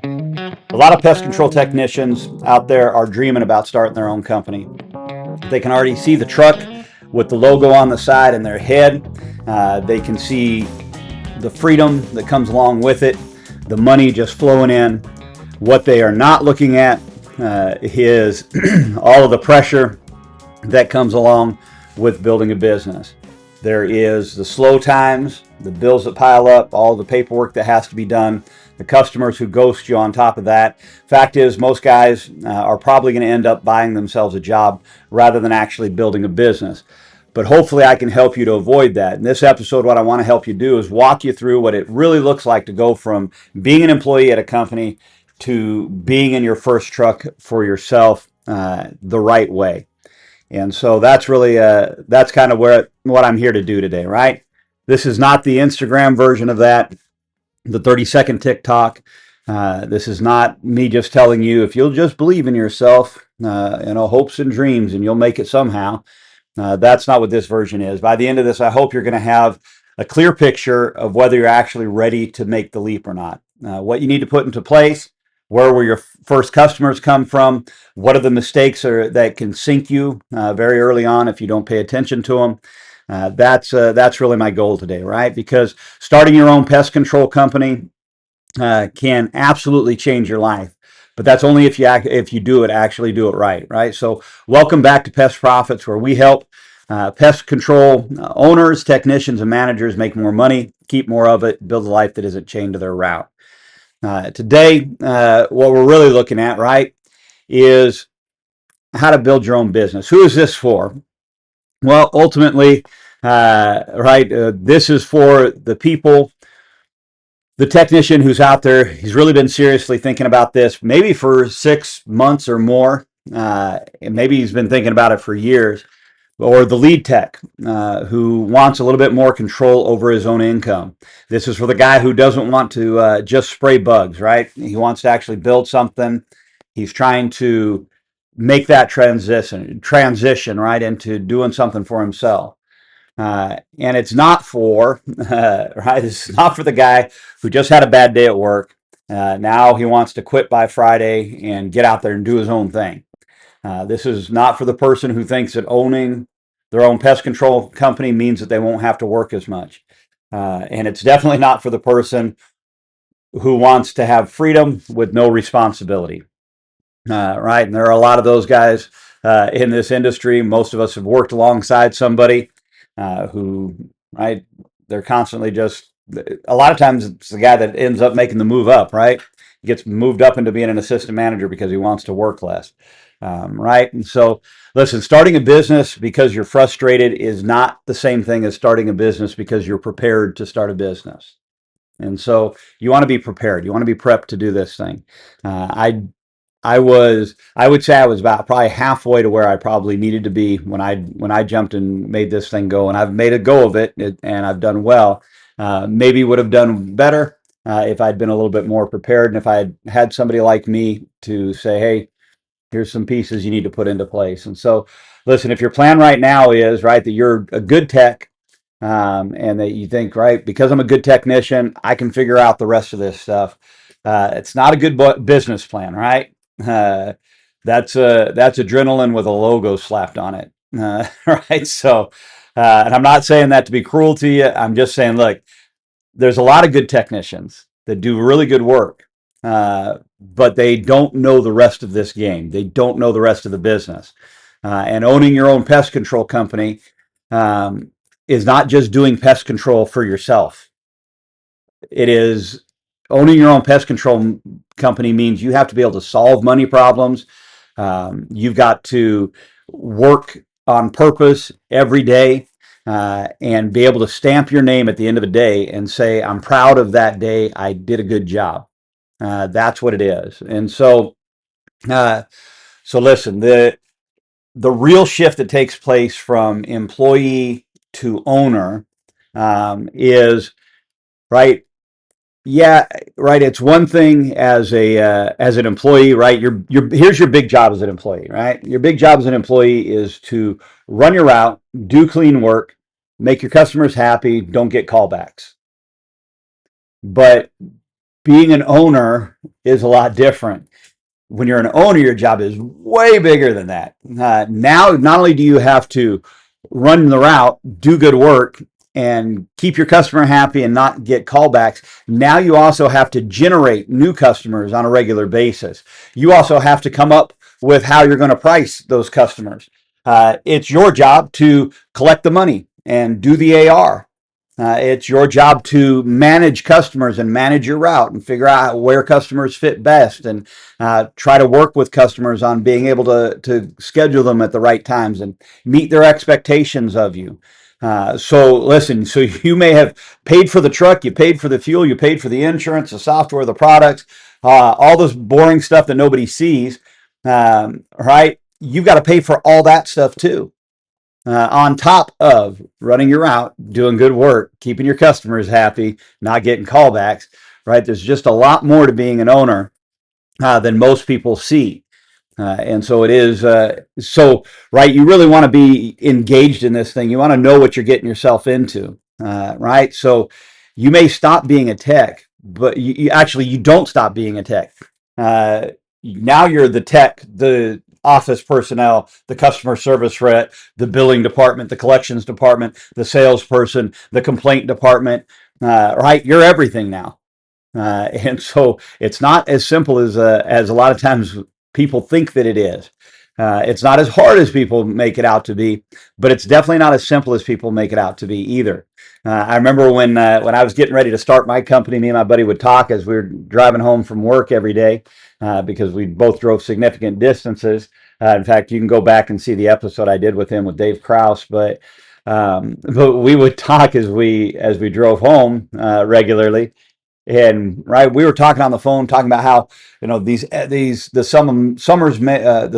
A lot of pest control technicians out there are dreaming about starting their own company. They can already see the truck with the logo on the side in their head. They can see the freedom that comes along with it, the money just flowing in. What they are not looking at is all of the pressure that comes along with building a business. There is the slow times, the bills that pile up, all the paperwork that has to be done, the customers who ghost you on top of that. Fact is, most guys are probably going to end up buying themselves a job rather than actually building a business. But hopefully I can help you to avoid that. In this episode, what I want to help you do is walk you through what it really looks like to go from being an employee at a company to being in your first truck for yourself the right way. And so that's really that's kind of what I'm here to do today, right? This is not the Instagram version of that, the 30-second TikTok. This is not me just telling you if you'll just believe in yourself, hopes and dreams, and you'll make it somehow. That's not what this version is. By the end of this, I hope you're going to have a clear picture of whether you're actually ready to make the leap or not. What you need to put into place, where will your first customers come from, what are the mistakes that can sink you very early on if you don't pay attention to them. That's really my goal today, right? Because starting your own pest control company can absolutely change your life. But that's only if you do it, actually do it right, right? So welcome back to Pest Profits, where we help pest control owners, technicians, and managers make more money, keep more of it, build a life that isn't chained to their route. Today, what we're really looking at, right, is how to build your own business. Who is this for? Well, ultimately, this is for the people, the technician who's out there. He's really been seriously thinking about this, maybe for 6 months or more. And maybe he's been thinking about it for years. Or the lead tech who wants a little bit more control over his own income. This is for the guy who doesn't want to just spray bugs, right? He wants to actually build something. He's trying to make that transition right into doing something for himself. And it's not for right. It's not for the guy who just had a bad day at work. Now he wants to quit by Friday and get out there and do his own thing. This is not for the person who thinks that owning their own pest control company means that they won't have to work as much. And it's definitely not for the person who wants to have freedom with no responsibility. Right. And there are a lot of those guys in this industry. Most of us have worked alongside somebody who, right, they're constantly just, a lot of times it's the guy that ends up making the move up, right? He gets moved up into being an assistant manager because he wants to work less. Right. And so, listen, starting a business because you're frustrated is not the same thing as starting a business because you're prepared to start a business. And so you want to be prepared. You want to be prepped to do this thing. I would say I was about probably halfway to where I probably needed to be when I jumped and made this thing go, and I've made a go of it, and I've done well. Maybe would have done better if I'd been a little bit more prepared, and if I had somebody like me to say, "Hey, here's some pieces you need to put into place." And so, listen, if your plan right now is right that you're a good tech, and that you think, right, because I'm a good technician, I can figure out the rest of this stuff. It's not a good business plan, right? Uh, that's adrenaline with a logo slapped on it, right? So, and I'm not saying that to be cruel to you. I'm just saying, look, there's a lot of good technicians that do really good work, but they don't know the rest of this game. They don't know the rest of the business. And owning your own pest control company is not just doing pest control for yourself. It is owning your own pest control company means you have to be able to solve money problems. You've got to work on purpose every day and be able to stamp your name at the end of the day and say, I'm proud of that day. I did a good job. That's what it is. And uh, so listen, the real shift that takes place from employee to owner is right. Yeah, right. It's one thing as an employee, right? Here's your big job as an employee, right? Your big job as an employee is to run your route, do clean work, make your customers happy, don't get callbacks. But being an owner is a lot different. When you're an owner, your job is way bigger than that. Now, not only do you have to run the route, do good work, and keep your customer happy and not get callbacks, now you also have to generate new customers on a regular basis. You also have to come up with how you're going to price those customers. It's your job to collect the money and do the AR. It's your job to manage customers and manage your route and figure out where customers fit best and try to work with customers on being able to schedule them at the right times and meet their expectations of you. So listen, so you may have paid for the truck, you paid for the fuel, you paid for the insurance, the software, the products, all this boring stuff that nobody sees, right? You've got to pay for all that stuff too, on top of running your route, doing good work, keeping your customers happy, not getting callbacks, right? There's just a lot more to being an owner than most people see. And so it is, right, you really want to be engaged in this thing. You want to know what you're getting yourself into, right? So you may stop being a tech, but you don't stop being a tech. Uh, Now you're the tech, the office personnel, the customer service rep, the billing department, the collections department, the salesperson, the complaint department, right? You're everything now. And so it's not as simple as a lot of times people think that it is. It's not as hard as people make it out to be, but it's definitely not as simple as people make it out to be either. I remember when I was getting ready to start my company, me and my buddy would talk as we were driving home from work every day, because we both drove significant distances. In fact, you can go back and see the episode I did with him with Dave Kraus, but we would talk as we drove home regularly. And right, we were talking on the phone, talking about how these the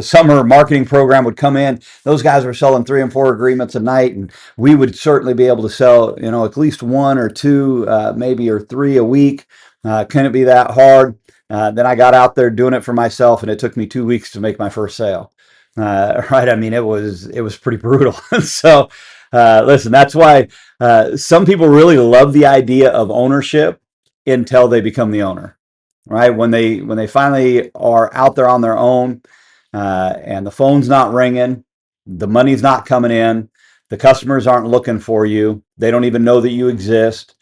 summer marketing program would come in. Those guys were selling 3 and 4 agreements a night, and we would certainly be able to sell at least 1 or 2, maybe or 3 a week. Couldn't be that hard. Then I got out there doing it for myself, and it took me 2 weeks to make my first sale. Right, I mean it was pretty brutal. So listen, that's why some people really love the idea of ownership until they become the owner, right? When they finally are out there on their own, and the phone's not ringing, the money's not coming in, the customers aren't looking for you, they don't even know that you exist,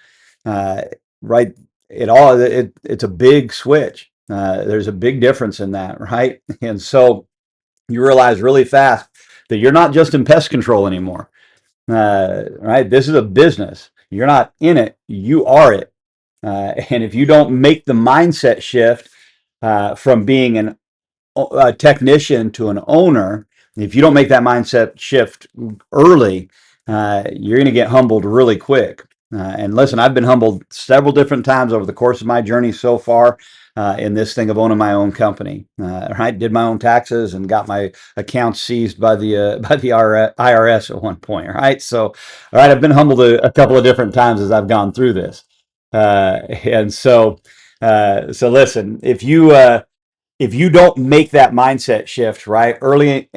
uh, right? It's a big switch. There's a big difference in that, right? And so you realize really fast that you're not just in pest control anymore, right? This is a business. You're not in it, you are it. And if you don't make the mindset shift from being a technician to an owner, if you don't make that mindset shift early, you're going to get humbled really quick. And listen, I've been humbled several different times over the course of my journey so far, in this thing of owning my own company. Right, did my own taxes and got my accounts seized by the IRS at one point. Right, so all right, I've been humbled a couple of different times as I've gone through this. And so listen, if you don't make that mindset shift right early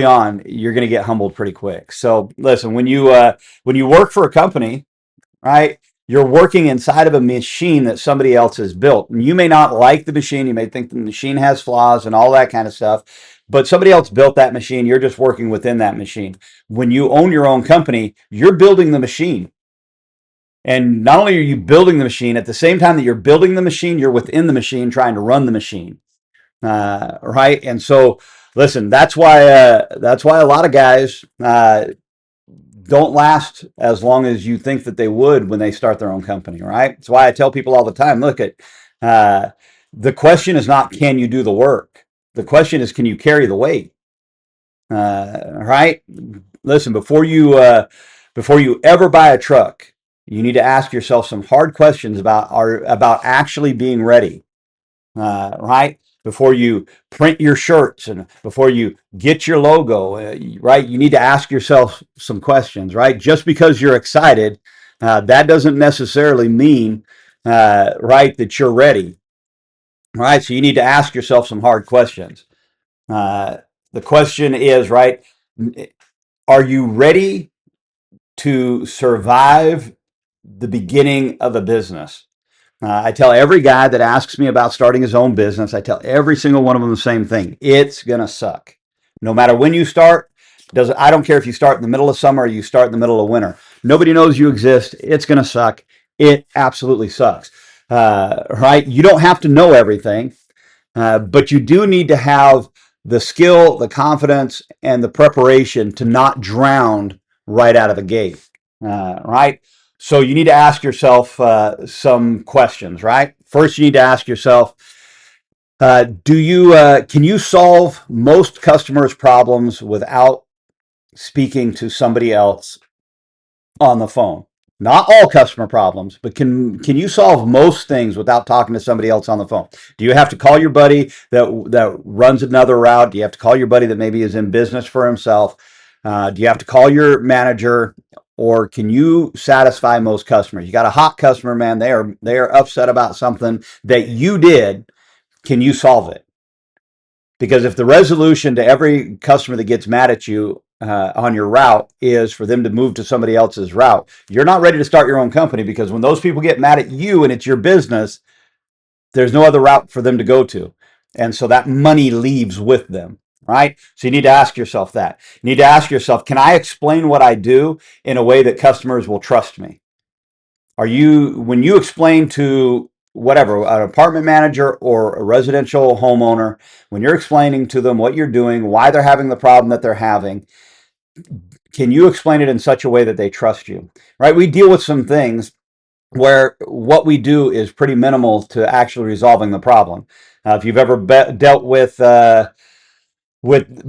on, you're going to get humbled pretty quick. So listen, when you work for a company, right, you're working inside of a machine that somebody else has built. And you may not like the machine, you may think the machine has flaws and all that kind of stuff, but somebody else built that machine. You're just working within that machine. When you own your own company, you're building the machine. And not only are you building the machine, at the same time that you're building the machine, you're within the machine trying to run the machine. Right. And so, listen, that's why a lot of guys don't last as long as you think that they would when they start their own company. Right. That's why I tell people all the time, look at uh, the question is not can you do the work. The question is can you carry the weight. Right. Listen, before you ever buy a truck, you need to ask yourself some hard questions about actually being ready, right? Before you print your shirts and before you get your logo, right? You need to ask yourself some questions, right? Just because you're excited, that doesn't necessarily mean, right, that you're ready, right? So you need to ask yourself some hard questions. Uh, the question is, right, are you ready to survive the beginning of a business? I tell every guy that asks me about starting his own business, I tell every single one of them the same thing. It's going to suck. No matter when you start, I don't care if you start in the middle of summer or you start in the middle of winter. Nobody knows you exist. It's going to suck. It absolutely sucks. Right? You don't have to know everything. But you do need to have the skill, the confidence, and the preparation to not drown right out of the gate. Right? So you need to ask yourself some questions, right? First, you need to ask yourself, can you solve most customers' problems without speaking to somebody else on the phone? Not all customer problems, but can you solve most things without talking to somebody else on the phone? Do you have to call your buddy that runs another route? Do you have to call your buddy that maybe is in business for himself? Do you have to call your manager, or can you satisfy most customers? You got a hot customer, man. They are upset about something that you did. Can you solve it? Because if the resolution to every customer that gets mad at you on your route is for them to move to somebody else's route, you're not ready to start your own company, because when those people get mad at you and it's your business, there's no other route for them to go to. And so that money leaves with them, right? So you need to ask yourself that. You need to ask yourself, can I explain what I do in a way that customers will trust me? When you explain to whatever, an apartment manager or a residential homeowner, when you're explaining to them what you're doing, why they're having the problem that they're having, can you explain it in such a way that they trust you? Right? We deal with some things where what we do is pretty minimal to actually resolving the problem. If you've ever dealt with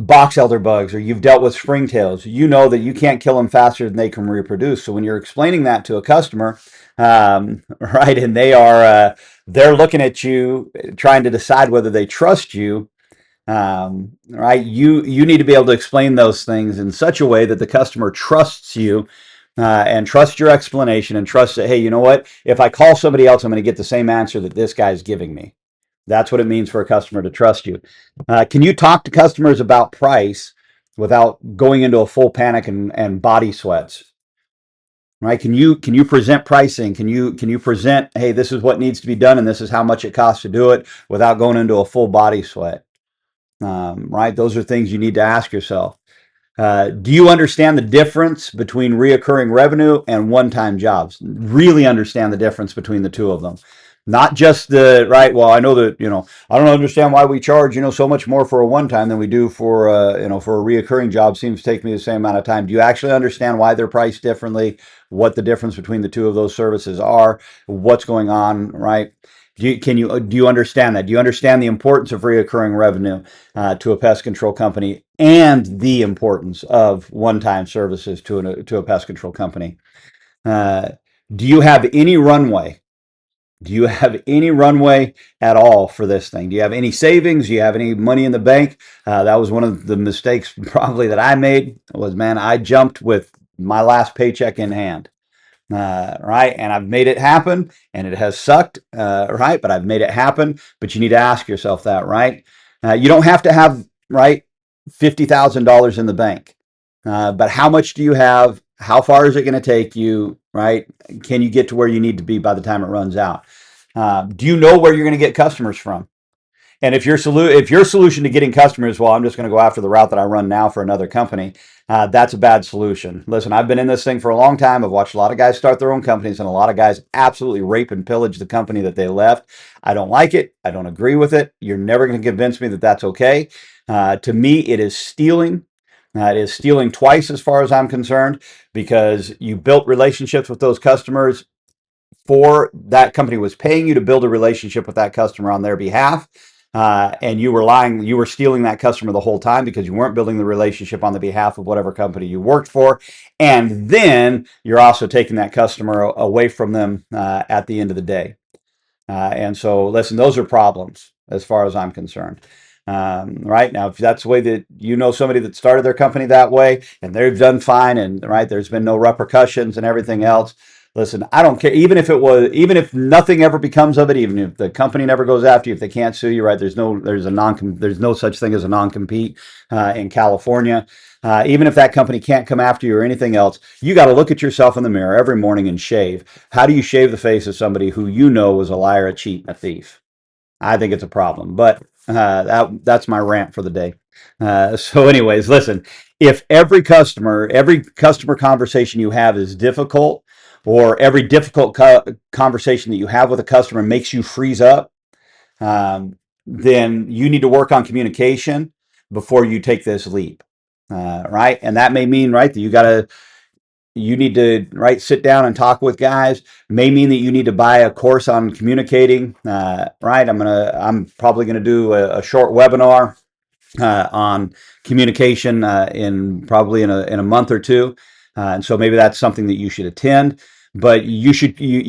box elder bugs, or you've dealt with springtails, you know that you can't kill them faster than they can reproduce. So when you're explaining that to a customer, right, and they're looking at you trying to decide whether they trust you, right, you need to be able to explain those things in such a way that the customer trusts you, and trusts your explanation, and trusts that, hey, you know what, if I call somebody else, I'm going to get the same answer that this guy's giving me. That's what it means for a customer to trust you. Can you talk to customers about price without going into a full panic and body sweats? Right? Can you present pricing? Can you present, hey, this is what needs to be done and this is how much it costs to do it, without going into a full body sweat? Right? Those are things you need to ask yourself. Do you understand the difference between reoccurring revenue and one-time jobs? Really understand the difference between the two of them. Not just right, well, I know that, I don't understand why we charge, so much more for a one-time than we do for, for a reoccurring job. Seems to take me the same amount of time. Do you actually understand why they're priced differently? What the difference between the two of those services are? What's going on, right? Do you understand that? Do you understand the importance of reoccurring revenue to a pest control company, and the importance of one-time services to a pest control company? Uh, do you have any runway? Do you have any runway at all for this thing? Do you have any savings? Do you have any money in the bank? That was one of the mistakes probably that I made. Was, man, I jumped with my last paycheck in hand. Right, and I've made it happen, and it has sucked, right, but I've made it happen. But you need to ask yourself that, right? You don't have to have, right, $50,000 in the bank, but how much do you have? How far is it going to take you, right? Can you get to where you need to be by the time it runs out? Do you know where you're going to get customers from? And if your solution to getting customers, well, I'm just going to go after the route that I run now for another company, that's a bad solution. Listen, I've been in this thing for a long time. I've watched a lot of guys start their own companies, and a lot of guys absolutely rape and pillage the company that they left. I don't like it. I don't agree with it. You're never going to convince me that that's okay. To me, it is stealing. It is stealing twice as far as I'm concerned, because you built relationships with those customers, for that company was paying you to build a relationship with that customer on their behalf. And you were lying, you were stealing that customer the whole time, because you weren't building the relationship on the behalf of whatever company you worked for. And then you're also taking that customer away from them at the end of the day. And so, listen, those are problems as far as I'm concerned. Right now, if that's the way that somebody that started their company that way and they've done fine, and right, there's been no repercussions and everything else, Listen, I don't care. Even if nothing ever becomes of it, even if the company never goes after you, if they can't sue you, right? There's no such thing as a non-compete in California. Even if that company can't come after you or anything else, you got to look at yourself in the mirror every morning and shave. How do you shave the face of somebody who you know was a liar, a cheat, and a thief? I think it's a problem. But that's my rant for the day. So, anyways, listen. If every customer conversation you have is difficult, or every difficult conversation that you have with a customer makes you freeze up, then you need to work on communication before you take this leap, right? And that may mean, right, that you need to, right, sit down and talk with guys. May mean that you need to buy a course on communicating, right? I'm probably gonna do a short webinar on communication in a month or two, and so maybe that's something that you should attend. But you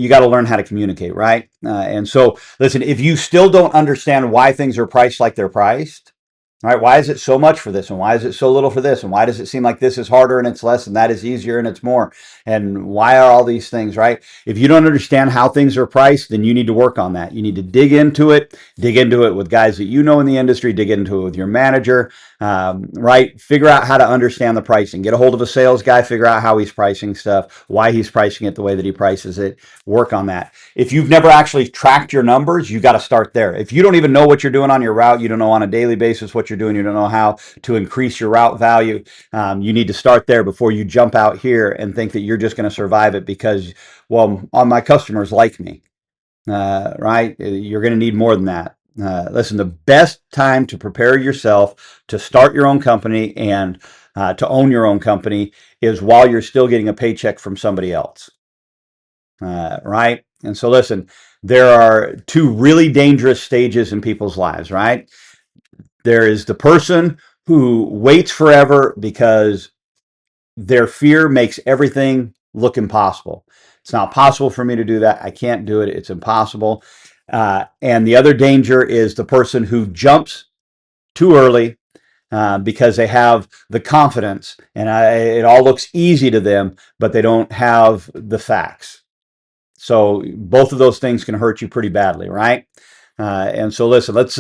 got to learn how to communicate, right? And so, listen, if you still don't understand why things are priced like they're priced, right? Why is it so much for this, and why is it so little for this, and why does it seem like this is harder and it's less, and that is easier and it's more, and why are all these things, right? If you don't understand how things are priced, then you need to work on that. You need to dig into it with guys that you know in the industry, dig into it with your manager, right? Figure out how to understand the pricing. Get a hold of a sales guy, figure out how he's pricing stuff, why he's pricing it the way that he prices it. Work on that. If you've never actually tracked your numbers, you got to start there. If you don't even know what you're doing on your route, you don't know on a daily basis what you're doing, you don't know how to increase your route value, you need to start there before you jump out here and think that you're just going to survive it because, well, all my customers like me, right? You're going to need more than that. Listen, the best time to prepare yourself to start your own company and to own your own company is while you're still getting a paycheck from somebody else, right? And so, listen, there are two really dangerous stages in people's lives, right? There is the person who waits forever because their fear makes everything look impossible. It's not possible for me to do that. I can't do it. It's impossible. And the other danger is the person who jumps too early because they have the confidence and it all looks easy to them, but they don't have the facts. So both of those things can hurt you pretty badly, right? And so listen, let's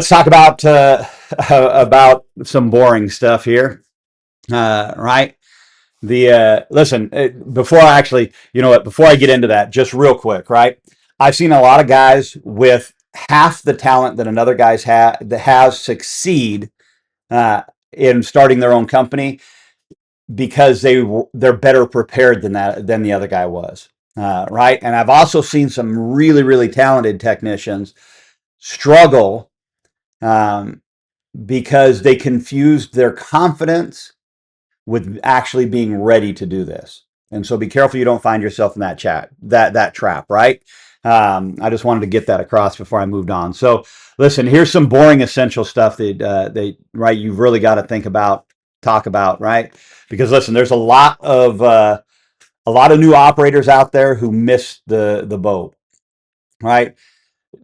talk about about some boring stuff here, right? Listen, before I actually, you know what, before I get into that, just real quick, right? I've seen a lot of guys with half the talent that another guy's that has succeed in starting their own company because they're better prepared than the other guy was, right? And I've also seen some really talented technicians struggle um, because they confused their confidence with actually being ready to do this. And so be careful you don't find yourself in that trap, right? I just wanted to get that across before I moved on. So listen, here's some boring essential stuff that right, you've really got to think about, talk about, right? Because listen, there's a lot of new operators out there who miss the boat, right?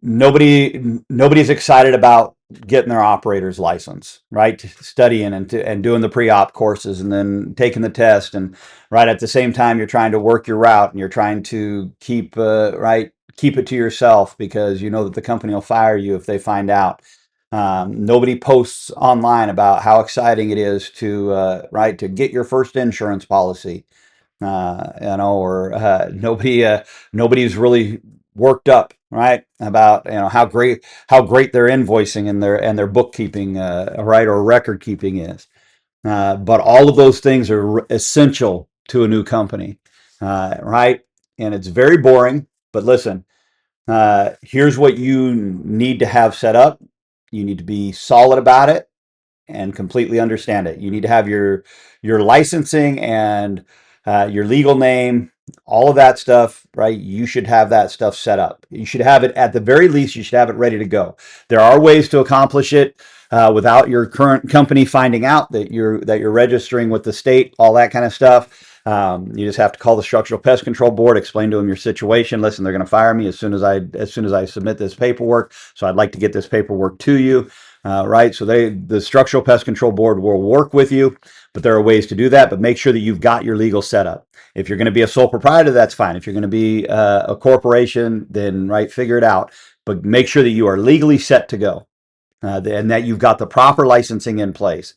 Nobody's excited about getting their operator's license, right? Studying and doing the pre-op courses and then taking the test, and right at the same time you're trying to work your route and you're trying to keep keep it to yourself because you know that the company will fire you if they find out. Nobody posts online about how exciting it is to to get your first insurance policy, or nobody's really worked up, right, about how great their invoicing and their bookkeeping, right, or record keeping is. But all of those things are essential to a new company, right? And it's very boring. But listen, here's what you need to have set up. You need to be solid about it and completely understand it. You need to have your licensing and your legal name, all of that stuff, right? You should have that stuff set up. You should have it at the very least. You should have it ready to go. There are ways to accomplish it without your current company finding out that you're registering with the state, all that kind of stuff. You just have to call the Structural Pest Control Board, explain to them your situation. Listen, they're going to fire me as soon as I submit this paperwork. So I'd like to get this paperwork to you. right? So the Structural Pest Control Board will work with you, but there are ways to do that. But make sure that you've got your legal setup. If you're going to be a sole proprietor, that's fine. If you're going to be a corporation, then right, figure it out. But make sure that you are legally set to go, and that you've got the proper licensing in place.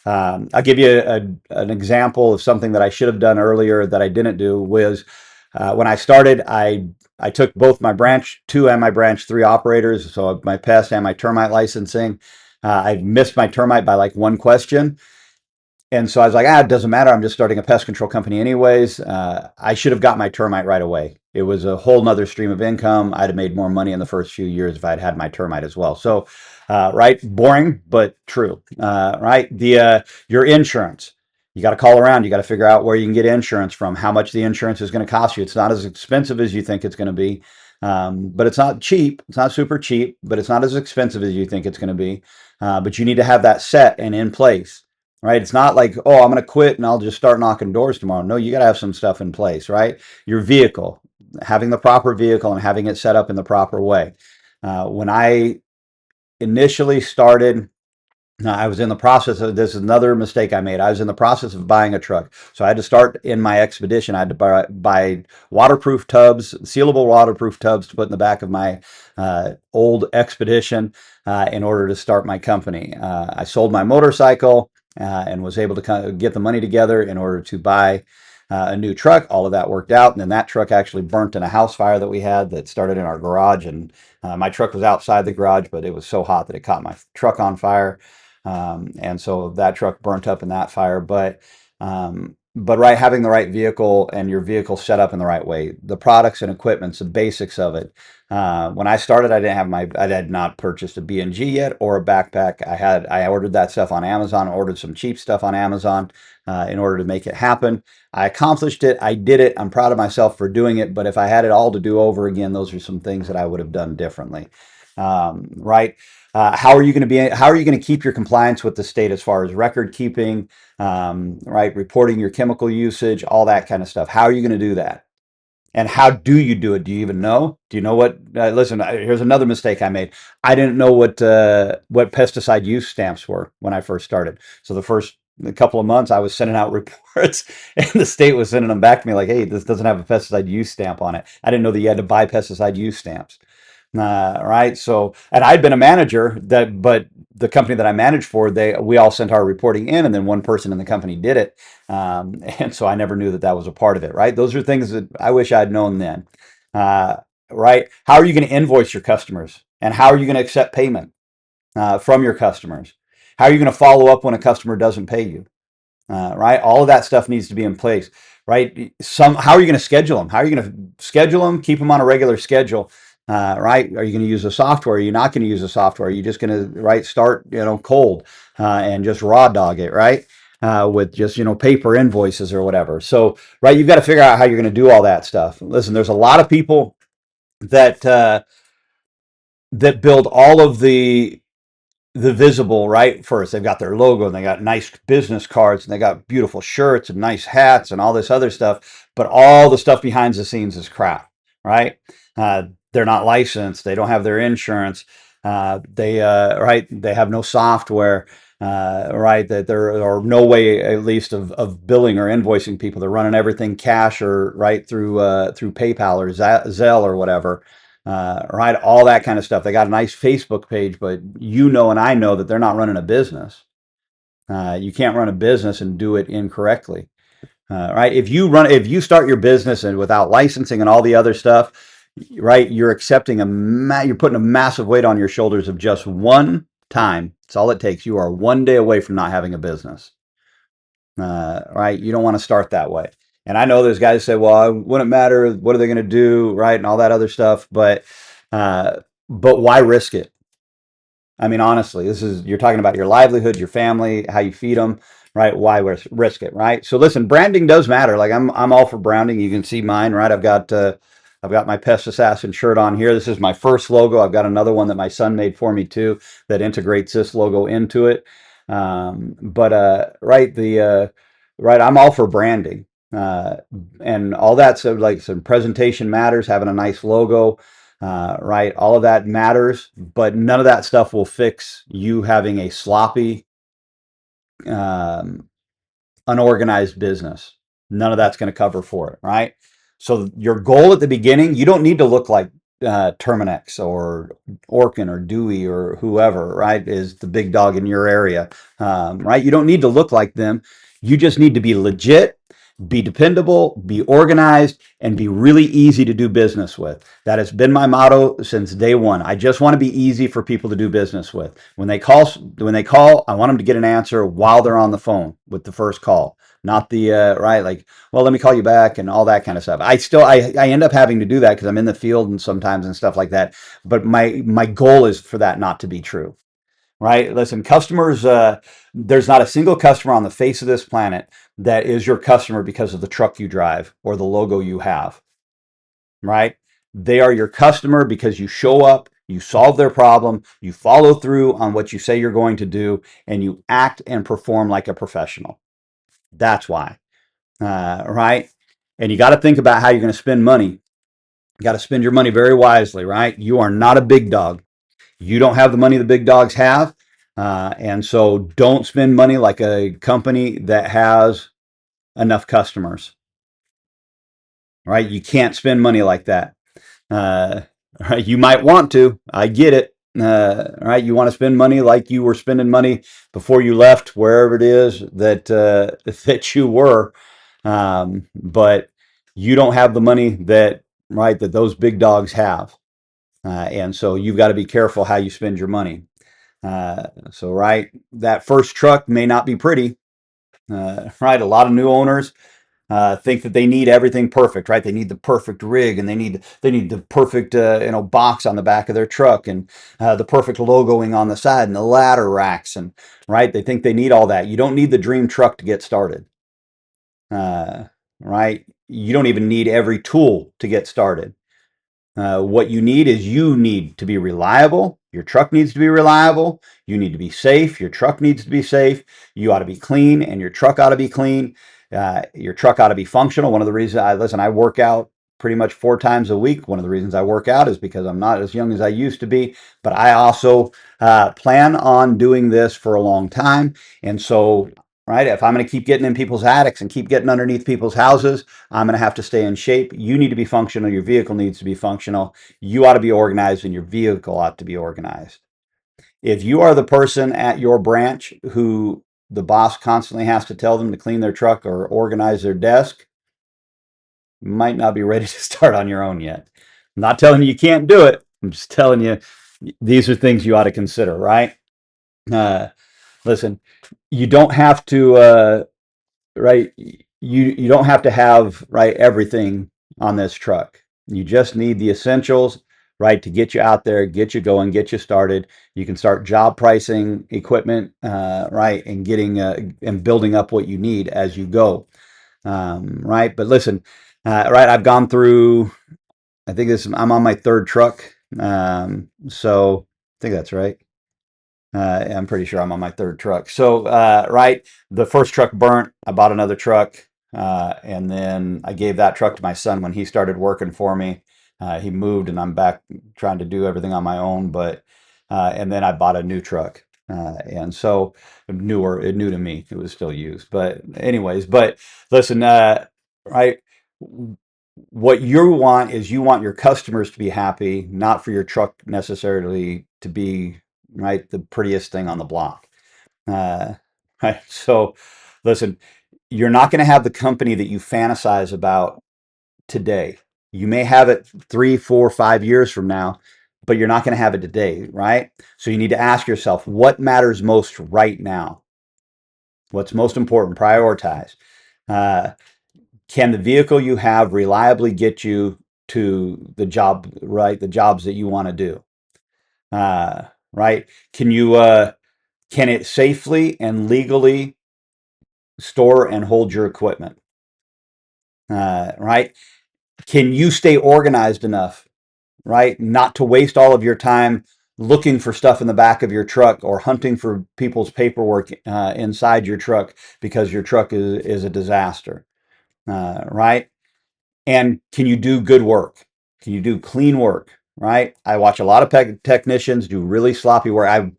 I'll give you an example of something that I should have done earlier that I didn't do. Was when I started, I took both my branch 2 and my branch 3 operators, so my pest and my termite licensing. I missed my termite by like one question. And so I was like, it doesn't matter. I'm just starting a pest control company anyways. I should have got my termite right away. It was a whole nother stream of income. I'd have made more money in the first few years if I'd had my termite as well. So, right, boring, but true. Right, your insurance. You got to call around. You got to figure out where you can get insurance from, how much the insurance is going to cost you. It's not as expensive as you think it's going to be, but it's not cheap. It's not super cheap, but it's not as expensive as you think it's going to be. But you need to have that set and in place, right? It's not like, oh, I'm going to quit and I'll just start knocking doors tomorrow. No, you got to have some stuff in place, right? Your vehicle, having the proper vehicle and having it set up in the proper way. When I initially started, I was in the process of, this is another mistake I made. I was in the process of buying a truck. So I had to start in my expedition. I had to buy waterproof tubs, sealable waterproof tubs to put in the back of my old expedition in order to start my company. I sold my motorcycle and was able to kind of get the money together in order to buy a new truck. All of that worked out. And then that truck actually burnt in a house fire that we had that started in our garage. And my truck was outside the garage, but it was so hot that it caught my truck on fire. And so that truck burnt up in that fire. But right, having the right vehicle and your vehicle set up in the right way, the products and equipments, the basics of it. When I started, I had not purchased a B&G yet or a backpack. I ordered that stuff on Amazon, ordered some cheap stuff on Amazon in order to make it happen. I accomplished it. I did it. I'm proud of myself for doing it. But if I had it all to do over again, those are some things that I would have done differently. Right. How are you going to be? How are you going to keep your compliance with the state as far as record keeping, right? Reporting your chemical usage, all that kind of stuff. How are you going to do that? And how do you do it? Do you even know? Do you know what? Listen, here's another mistake I made. I didn't know what pesticide use stamps were when I first started. So the first couple of months, I was sending out reports, and the state was sending them back to me like, "Hey, this doesn't have a pesticide use stamp on it." I didn't know that you had to buy pesticide use stamps. Right. So, and I'd been a manager but the company that I managed for, we all sent our reporting in, and then one person in the company did it. And so I never knew that was a part of it. Right. Those are things that I wish I'd known then. Uh, right. How are you going to invoice your customers, and how are you going to accept payment from your customers? How are you going to follow up when a customer doesn't pay you? Right? All of that stuff needs to be in place, right? How are you going to schedule them? How are you going to schedule them? Keep them on a regular schedule, right? Are you going to use the software? Are you not going to use the software? Are you just going to start cold and just raw dog it, right? With just paper invoices or whatever. So right, you've got to figure out how you're going to do all that stuff. Listen, there's a lot of people that that build all of the visible right first. They've got their logo and they got nice business cards and they got beautiful shirts and nice hats and all this other stuff, but all the stuff behind the scenes is crap, right? They're not licensed, they don't have their insurance, they have no software, right? That there are no way at least of billing or invoicing people. They're running everything cash or right through PayPal or Zelle or whatever. Right, all that kind of stuff. They got a nice Facebook page, but and I know that they're not running a business. You can't run a business and do it incorrectly. Right, if you start your business and without licensing and all the other stuff, right, you're you're putting a massive weight on your shoulders of just one time. It's all it takes. You are one day away from not having a business. Right, you don't want to start that way. And I know there's guys who say, well, it wouldn't matter. What are they going to do? Right. And all that other stuff. But why risk it? I mean, honestly, you're talking about your livelihood, your family, how you feed them, right? Why risk it, right? So listen, branding does matter. Like I'm all for branding. You can see mine, right? I've got my Pest Assassin shirt on here. This is my first logo. I've got another one that my son made for me too that integrates this logo into it. Right, I'm all for branding and all that. So like some presentation matters, having a nice logo. right? All of that matters, but none of that stuff will fix you having a sloppy, um, unorganized business. None of that's going to cover for it, right? So your goal at the beginning, you don't need to look like Terminex or Orkin or Dewey or whoever, right, is the big dog in your area, right? You don't need to look like them. You just need to be legit, be dependable, be organized, and be really easy to do business with. That has been my motto since day one. I just want to be easy for people to do business with. When they call, I want them to get an answer while they're on the phone with the first call, not the right, like, well, let me call you back and all that kind of stuff. I end up having to do that because I'm in the field and sometimes and stuff like that. But my goal is for that not to be true. Right? Listen, customers, there's not a single customer on the face of this planet that is your customer because of the truck you drive or the logo you have, right? They are your customer because you show up, you solve their problem, you follow through on what you say you're going to do, and you act and perform like a professional. That's why, right? And you got to think about how you're going to spend money. You got to spend your money very wisely, right? You are not a big dog. You don't have the money the big dogs have. And so don't spend money like a company that has enough customers, right? You can't spend money like that. Uh, right? You might want to. I get it. Right? You want to spend money like you were spending money before you left wherever it is that that you were, but you don't have the money that right that those big dogs have, and so you've got to be careful how you spend your money. So, right, that first truck may not be pretty. Right, a lot of new owners think that they need everything perfect. Right, they need the perfect rig, and they need the perfect box on the back of their truck, and the perfect logoing on the side, and the ladder racks, and right, they think they need all that. You don't need the dream truck to get started. Uh, right, you don't even need every tool to get started. What you need to be reliable. Your truck needs to be reliable. You need to be safe. Your truck needs to be safe. You ought to be clean, and your truck ought to be clean. Your truck ought to be functional. One of the reasons I work out pretty much 4 times a week. One of the reasons I work out is because I'm not as young as I used to be, but I also plan on doing this for a long time. And so, right, if I'm going to keep getting in people's attics and keep getting underneath people's houses, I'm going to have to stay in shape. You need to be functional. Your vehicle needs to be functional. You ought to be organized, and your vehicle ought to be organized. If you are the person at your branch who the boss constantly has to tell them to clean their truck or organize their desk, you might not be ready to start on your own yet. I'm not telling you can't do it. I'm just telling you these are things you ought to consider, right? Uh, Listen, you don't have to right? You don't have to have right everything on this truck. You just need the essentials, right, to get you out there, get you going, get you started. You can start job pricing equipment, right, and getting and building up what you need as you go, right. But listen, right, I've gone through. I think I'm on my third truck, so I think that's right. I'm pretty sure I'm on my third truck. So, right, the first truck burnt. I bought another truck, and then I gave that truck to my son when he started working for me. He moved, and I'm back trying to do everything on my own. But, and then I bought a new truck, and so new to me. It was still used, but anyways. But listen, right, what you want is you want your customers to be happy, not for your truck necessarily to be right the prettiest thing on the block. Uh, right. So, listen, you're not going to have the company that you fantasize about today. You may have it 3, 4, 5 years from now, but you're not going to have it today, right? So you need to ask yourself what matters most right now. What's most important? Prioritize. Uh, can the vehicle you have reliably get you to the job, right? The jobs that you want to do, right? Can it safely and legally store and hold your equipment, right? Can you stay organized enough, right, not to waste all of your time looking for stuff in the back of your truck or hunting for people's paperwork inside your truck because your truck is a disaster, right? And can you do good work? Can you do clean work? right? I watch a lot of technicians do really sloppy work.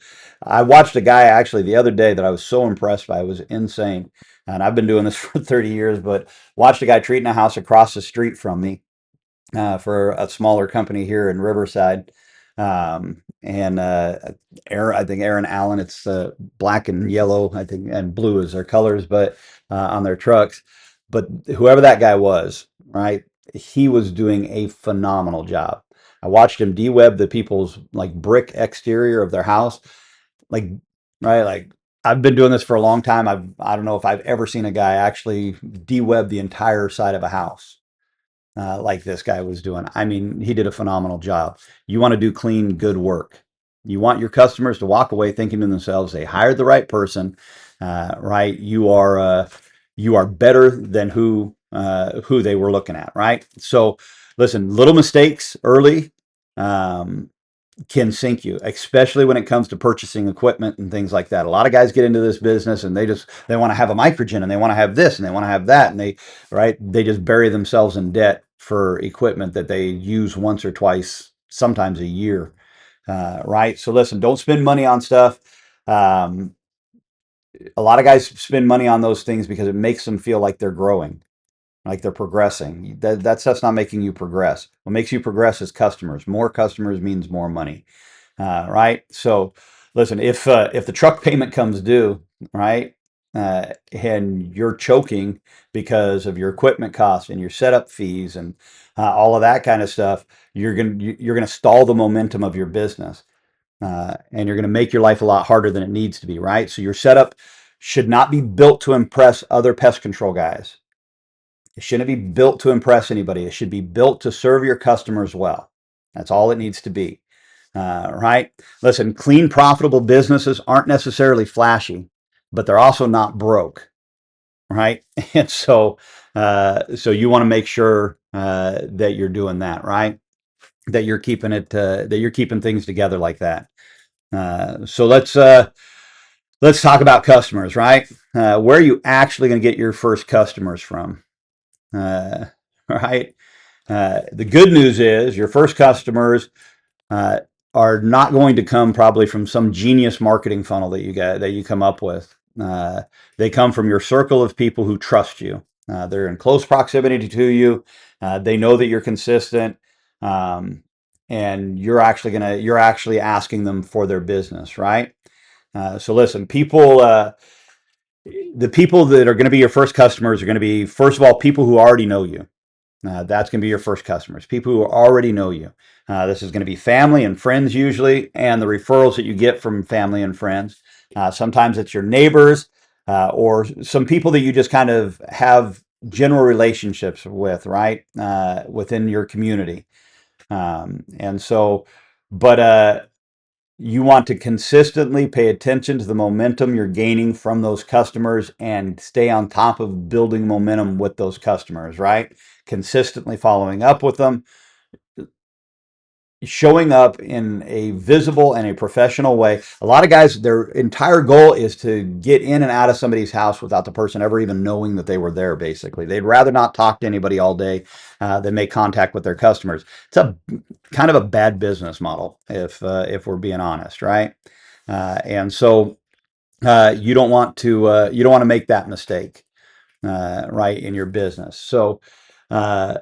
I watched a guy actually the other day that I was so impressed by. It was insane. And I've been doing this for 30 years, but watched a guy treating a house across the street from me for a smaller company here in Riverside. And Aaron, I think Aaron Allen, it's black and yellow, I think, and blue is their colors, but on their trucks. But whoever that guy was, right, he was doing a phenomenal job. I watched him de-web the people's like brick exterior of their house, like right, like I've been doing this for a long time. I don't know if I've ever seen a guy actually de-web the entire side of a house like this guy was doing. I mean, he did a phenomenal job. You want to do clean, good work. You want your customers to walk away thinking to themselves, they hired the right person, right? You are better than who they were looking at, right? So, listen, little mistakes early. Um, can sink you, especially when it comes to purchasing equipment and things like that. A lot of guys get into this business and they want to have a microgen and they want to have this and they want to have that and they just bury themselves in debt for equipment that they use once or twice, sometimes a year, right? So listen, don't spend money on stuff. Um, a lot of guys spend money on those things because it makes them feel like they're growing, like they're progressing. That stuff's not making you progress. What makes you progress is customers. More customers means more money, right? So, listen, if the truck payment comes due, right, and you're choking because of your equipment costs and your setup fees and all of that kind of stuff, you're gonna stall the momentum of your business, and you're gonna make your life a lot harder than it needs to be, right? So your setup should not be built to impress other pest control guys. It shouldn't be built to impress anybody. It should be built to serve your customers well. That's all it needs to be. Right? Listen, clean, profitable businesses aren't necessarily flashy, but they're also not broke, right? And so you want to make sure that you're doing that, right? That you're keeping that you're keeping things together like that. So let's talk about customers, right? Where are you actually going to get your first customers from? Uh, right? The good news is your first customers uh, are not going to come probably from some genius marketing funnel that you come up with. They come from your circle of people who trust you. They're in close proximity to you. They know that you're consistent, um, and you're actually asking them for their business, right? So listen, the people that are going to be your first customers are going to be, first of all, people who already know you. That's going to be your first customers, people who already know you. This is going to be family and friends usually, and the referrals that you get from family and friends. Sometimes it's your neighbors or some people that you just kind of have general relationships with, right? Within your community. And so, but you want to consistently pay attention to the momentum you're gaining from those customers and stay on top of building momentum with those customers, right? Consistently following up with them, showing up in a visible and a professional way. A lot of guys, their entire goal is to get in and out of somebody's house without the person ever even knowing that they were there, basically. They'd rather not talk to anybody all day than make contact with their customers. It's a kind of a bad business model, if we're being honest, right? And so you don't want to make that mistake, right, in your business. Uh,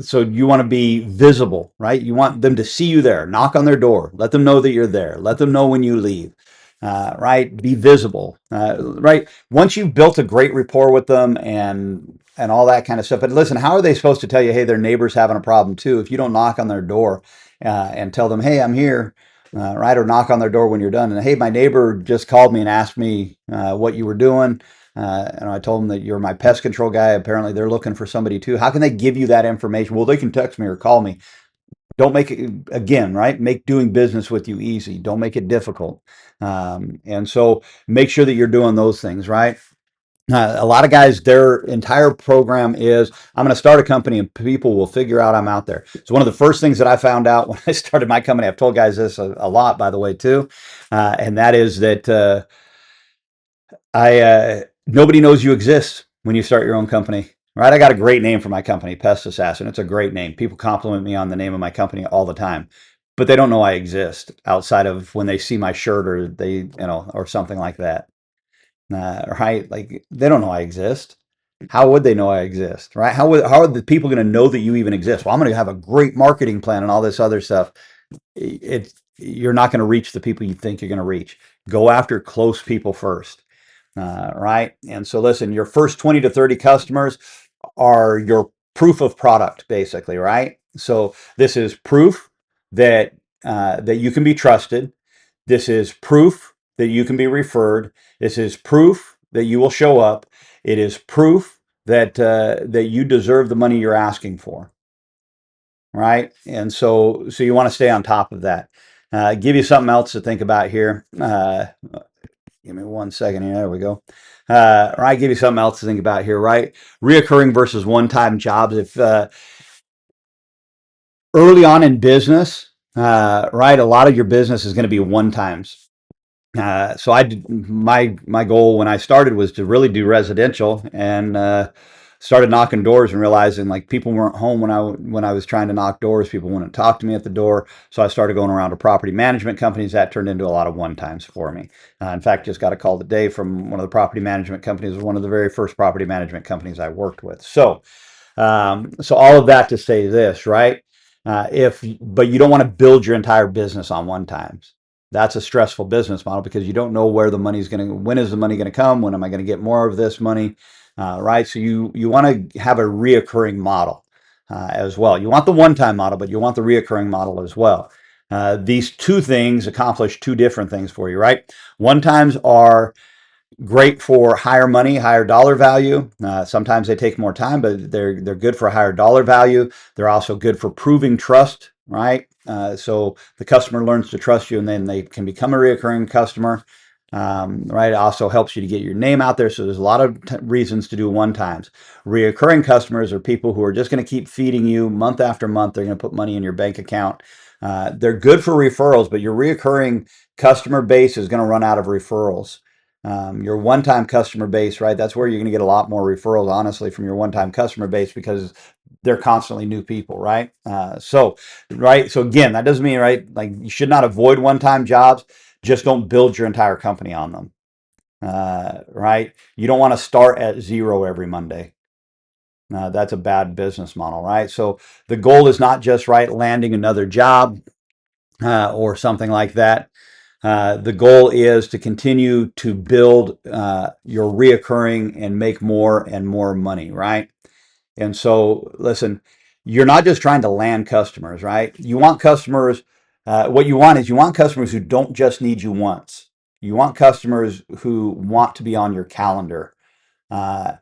so you want to be visible, right? You want them to see you there. Knock on their door. Let them know that you're there. Let them know when you leave. Right? Be visible. Right? Once you've built a great rapport with them and all that kind of stuff. But listen, how are they supposed to tell you, hey, their neighbor's having a problem too, if you don't knock on their door and tell them, hey, I'm here, right? Or knock on their door when you're done. And hey, my neighbor just called me and asked me what you were doing. And I told them that you're my pest control guy. Apparently, they're looking for somebody too. How can they give you that information? Well, they can text me or call me. Don't make it, again, right? Make doing business with you easy. Don't make it difficult. And so make sure that you're doing those things, right? A lot of guys, their entire program is, I'm going to start a company and people will figure out I'm out there. So one of the first things that I found out when I started my company, I've told guys this a lot, by the way, too, and that is that nobody knows you exist when you start your own company. right? I got a great name for my company, Pest Assassin. It's a great name. People compliment me on the name of my company all the time, but they don't know I exist outside of when they see my shirt or they, or something like that. Right? Like they don't know I exist. How would they know I exist, right? How are the people going to know that you even exist? Well, I'm going to have a great marketing plan and all this other stuff. You're not going to reach the people you think you're going to reach. Go after close people first, right? And so, listen, your first 20 to 30 customers are your proof of product, basically, right? So this is proof that that you can be trusted. This is proof that you can be referred. This is proof that you will show up. It is proof that that you deserve the money you're asking for, right? And so you want to stay on top of that. Give you something else to think about here. Give me 1 second here. There we go. Right, give you something else to think about here. Right, reoccurring versus one-time jobs. If early on in business, right, a lot of your business is going to be one-times. So I did, my goal when I started was to really do residential, and started knocking doors and realizing like people weren't home when I was trying to knock doors. People wouldn't talk to me at the door, so I started going around to property management companies. That turned into a lot of one times for me. In fact, just got a call today from one of the property management companies, one of the very first property management companies I worked with. So all of that to say this, right? But you don't want to build your entire business on one times. That's a stressful business model because you don't know where the money's going to, when is the money going to come? When am I going to get more of this money? Right. So you want to have a reoccurring model as well. You want the one-time model, but you want the reoccurring model as well. These two things accomplish two different things for you, right? One times are great for higher money, higher dollar value. Sometimes they take more time, but they're good for a higher dollar value. They're also good for proving trust, right? So the customer learns to trust you, and then they can become a recurring customer. Right. It also helps you to get your name out there. So there's a lot of reasons to do one times. Reoccurring customers are people who are just going to keep feeding you month after month. They're going to put money in your bank account. They're good for referrals, but your reoccurring customer base is going to run out of referrals. Your one-time customer base, right? That's where you're going to get a lot more referrals, honestly, from your one-time customer base because they're constantly new people, right? Right. So again, that doesn't mean, right, like you should not avoid one-time jobs. Just don't build your entire company on them. Right. You don't want to start at zero every Monday. That's a bad business model, right? So the goal is not just right landing another job or something like that. The goal is to continue to build your reoccurring and make more and more money, right? And so, listen, you're not just trying to land customers, right? You want customers, what you want is you want customers who don't just need you once. You want customers who want to be on your calendar uh,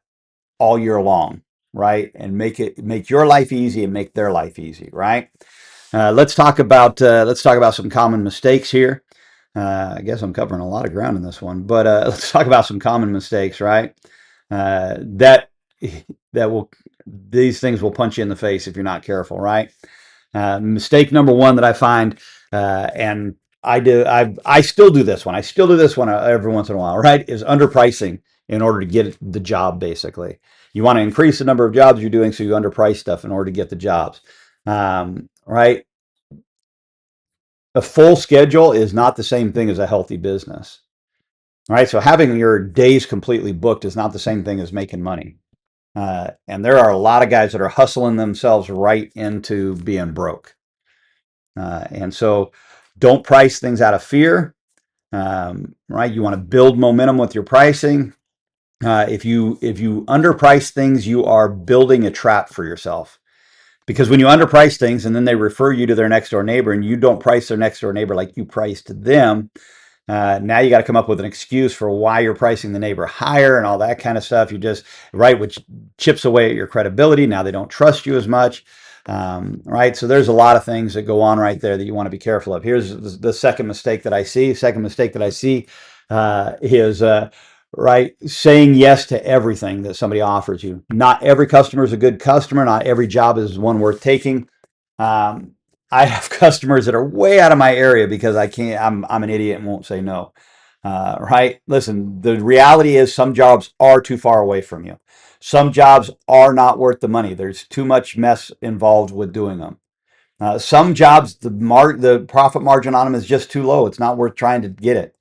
all year long, right? And make your life easy and make their life easy, right? Let's talk about some common mistakes here. I guess I'm covering a lot of ground in this one, but let's talk about some common mistakes, right? That that will these things will punch you in the face if you're not careful, right? Mistake number one that I find, and I still do this one. I still do this one every once in a while, right? Is underpricing in order to get the job. Basically, you want to increase the number of jobs you're doing, so you underprice stuff in order to get the jobs. Right? A full schedule is not the same thing as a healthy business. Right? So having your days completely booked is not the same thing as making money. And there are a lot of guys that are hustling themselves right into being broke. And so don't price things out of fear. Right? You want to build momentum with your pricing. If you underprice things, you are building a trap for yourself. Because when you underprice things and then they refer you to their next door neighbor and you don't price their next door neighbor like you priced them, now you got to come up with an excuse for why you're pricing the neighbor higher and all that kind of stuff. You just, right, which chips away at your credibility. Now they don't trust you as much. Right. So there's a lot of things that go on right there that you want to be careful of. Here's the second mistake that I see. Second mistake that I see is right, saying yes to everything that somebody offers you. Not every customer is a good customer. Not every job is one worth taking. Um, I have customers that are way out of my area because I can't. I'm an idiot and won't say no. right? Listen, the reality is some jobs are too far away from you. Some jobs are not worth the money. There's too much mess involved with doing them. Some jobs, the profit margin on them is just too low. It's not worth trying to get it.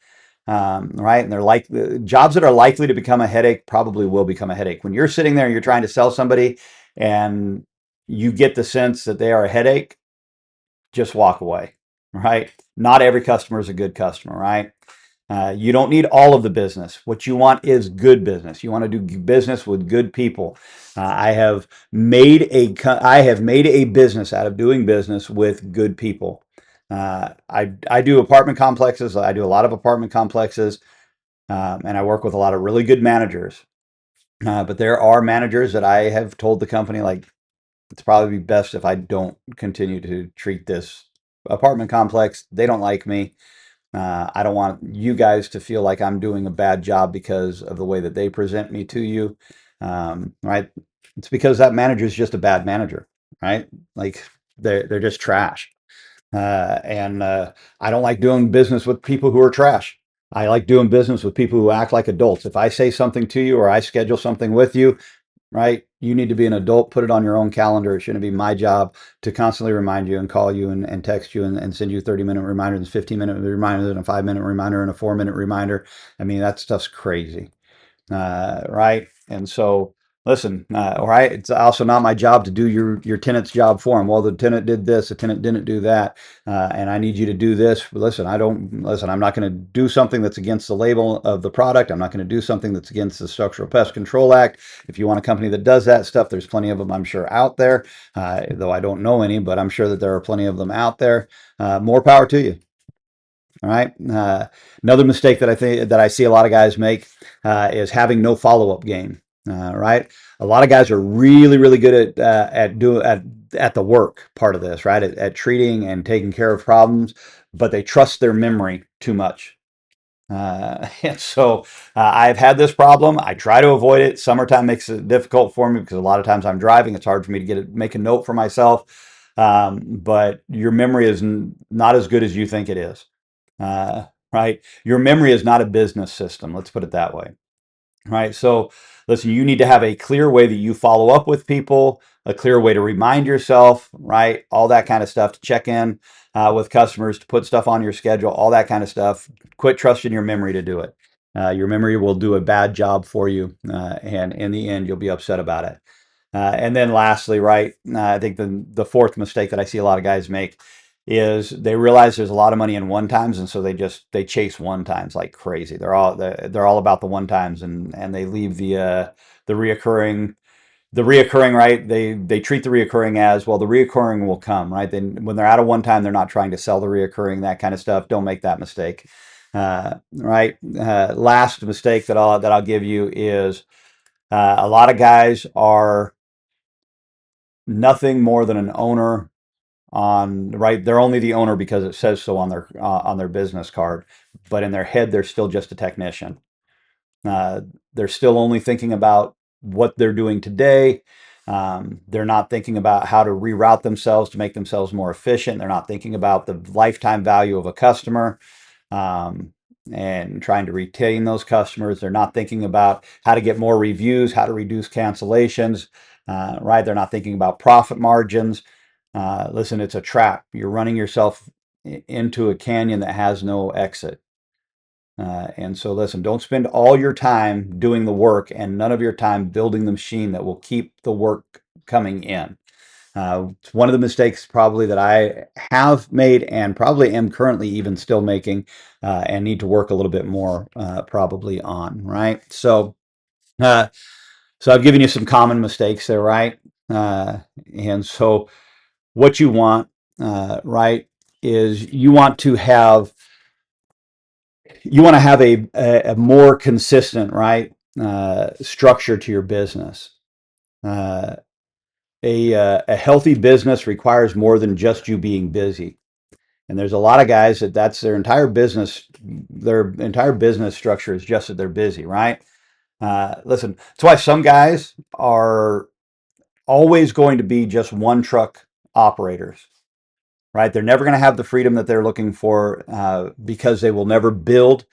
Right? And they're like the jobs that are likely to become a headache probably will become a headache. When you're sitting there and you're trying to sell somebody and you get the sense that they are a headache, just walk away, right? Not every customer is a good customer, right? You don't need all of the business. What you want is good business. You want to do business with good people. I have made a business out of doing business with good people. I do apartment complexes. I do a lot of apartment complexes, and I work with a lot of really good managers. But there are managers that I have told the company, like, it's probably best if I don't continue to treat this apartment complex. They don't like me. I don't want you guys to feel like I'm doing a bad job because of the way that they present me to you. Right? It's because that manager is just a bad manager, right? Like they're just trash. And I don't like doing business with people who are trash. I like doing business with people who act like adults. If I say something to you or I schedule something with you, right? You need to be an adult, put it on your own calendar. It shouldn't be my job to constantly remind you and call you and text you and send you 30-minute reminders and 15-minute reminders and a 5-minute reminder and a 4-minute reminder. I mean, that stuff's crazy. Right? And so, listen, all right, it's also not my job to do your tenant's job for him. Well, the tenant did this, the tenant didn't do that, and I need you to do this. Listen, I'm not going to do something that's against the label of the product. I'm not going to do something that's against the Structural Pest Control Act. If you want a company that does that stuff, there's plenty of them, I'm sure, out there. Though I don't know any, but I'm sure that there are plenty of them out there. More power to you. All right. Another mistake that I think that I see a lot of guys make is having no follow-up game. Right. A lot of guys are really, really good at the work part of this, right? At treating and taking care of problems, but they trust their memory too much. And so I've had this problem. I try to avoid it. Summertime makes it difficult for me because a lot of times I'm driving. It's hard for me to make a note for myself. But your memory is not as good as you think it is. Right? Your memory is not a business system. Let's put it that way. Right. So, listen, you need to have a clear way that you follow up with people, a clear way to remind yourself, right? All that kind of stuff to check in with customers, to put stuff on your schedule, all that kind of stuff. Quit trusting your memory to do it. Your memory will do a bad job for you, and in the end, you'll be upset about it. And then lastly, right, I think the fourth mistake that I see a lot of guys make is they realize there's a lot of money in one times, and so they chase one times like crazy. They're all about the one times, and they leave the reoccurring right. They treat the reoccurring as well. The reoccurring will come, right. Then when they're out of one time, they're not trying to sell the reoccurring, that kind of stuff. Don't make that mistake. Right. Last mistake that I'll give you is a lot of guys are nothing more than an owner on right. They're only the owner because it says so on their business card, but in their head they're still just a technician. uh, they're still only thinking about what they're doing today. They're not thinking about how to reroute themselves to make themselves more efficient. They're not thinking about the lifetime value of a customer, um, and trying to retain those customers. They're not thinking about how to get more reviews, how to reduce cancellations, right? They're not thinking about profit margins. Listen, it's a trap. You're running yourself into a canyon that has no exit. And so, listen, don't spend all your time doing the work and none of your time building the machine that will keep the work coming in. It's one of the mistakes probably that I have made and probably am currently even still making, and need to work a little bit more probably on, right? Uh, so I've given you some common mistakes there, right? And so what you want, right, is you want to have a more consistent, right, structure to your business. Uh, a healthy business requires more than just you being busy. And there's a lot of guys that's their entire business. Their entire business structure is just that they're busy, right? Listen, that's why some guys are always going to be just one truck operators, right? They're never going to have the freedom that they're looking for, because they will never build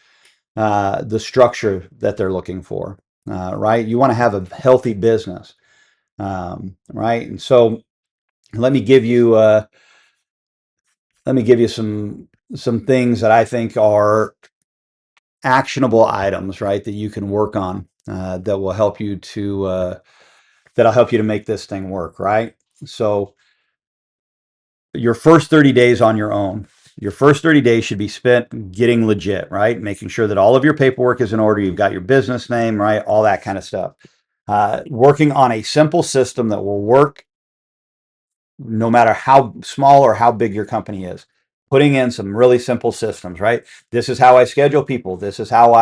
the structure that they're looking for, right? You want to have a healthy business, right? And so let me give you some things that I think are actionable items, right, that you can work on that will help you to that'll help you to make this thing work, right? So your first 30 days on your own. Your first 30 days should be spent getting legit, right? Making sure that all of your paperwork is in order. You've got your business name, right? All that kind of stuff. Working on a simple system that will work no matter how small or how big your company is. Putting in some really simple systems, right? This is how I schedule people. This is how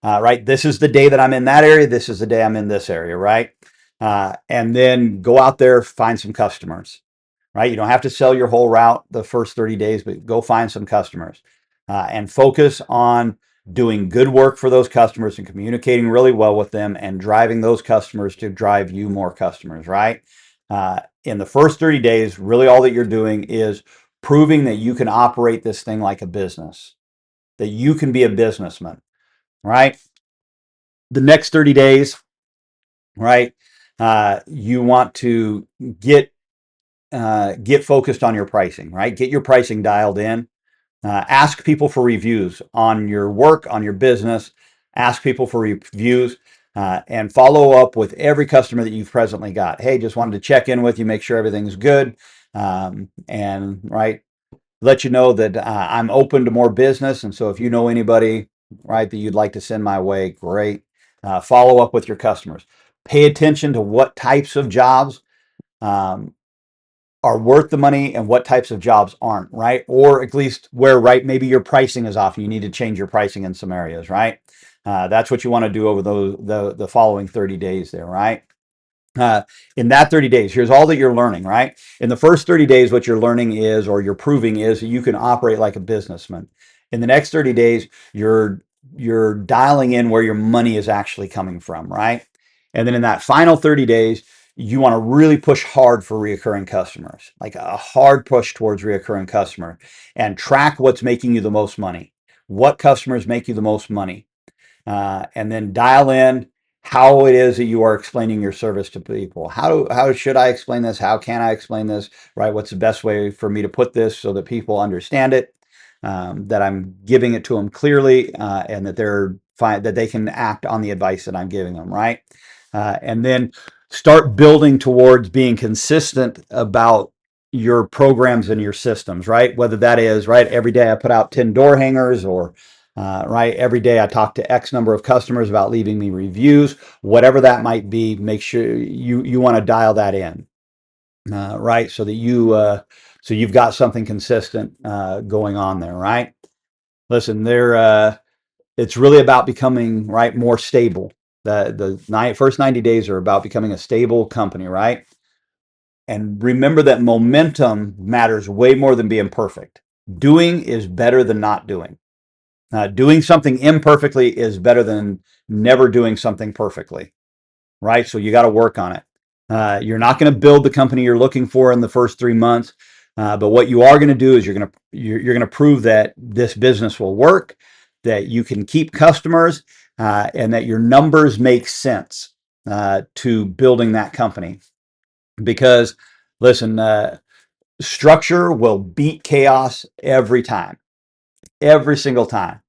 right? This is the day that I'm in that area. This is the day I'm in this area, right? And then go out there, find some customers, right? You don't have to sell your whole route the first 30 days, but go find some customers and focus on doing good work for those customers and communicating really well with them and driving those customers to drive you more customers, right? In the first 30 days, really all that you're doing is proving that you can operate this thing like a business, that you can be a businessman, right? The next 30 days, right? You want to get focused on your pricing, right? Get your pricing dialed in. Ask people for reviews on your work, on your business. Ask people for reviews and follow up with every customer that you've presently got. Hey, just wanted to check in with you, make sure everything's good, and right, let you know that I'm open to more business. And so if you know anybody, right, that you'd like to send my way, great. Follow up with your customers. Pay attention to what types of jobs um, are worth the money and what types of jobs aren't, right? Or at least where, right, maybe your pricing is off and you need to change your pricing in some areas, right? That's what you want to do over the following 30 days there, right? uh, in that 30 days, here's all that you're learning, right? In the first 30 days, what you're learning is, or you're proving is, that you can operate like a businessman. In the next 30 days, you're dialing in where your money is actually coming from, right? And then in that final 30 days, you want to really push hard for reoccurring customers, like a hard push towards reoccurring customer, and track what's making you the most money. What customers make you the most money? And then dial in how it is that you are explaining your service to people. How should I explain this? How can I explain this? Right? What's the best way for me to put this so that people understand it? That I'm giving it to them clearly, and that they're fine, that they can act on the advice that I'm giving them. Right? And then start building towards being consistent about your programs and your systems. Right? Whether that is right every day I put out 10 door hangers, or right, every day I talk to X number of customers about leaving me reviews, whatever that might be. Make sure you want to dial that in, right, so that so you've got something consistent going on there, right? Listen, it's really about becoming right more stable. The first 90 days are about becoming a stable company, right? And remember that momentum matters way more than being perfect. Doing is better than not doing. Doing something imperfectly is better than never doing something perfectly, right? So you got to work on it. You're not going to build the company you're looking for in the first 3 months, but what you are going to do is you're going to prove that this business will work, that you can keep customers, and that your numbers make sense to building that company. Because listen, structure will beat chaos every time, every single time.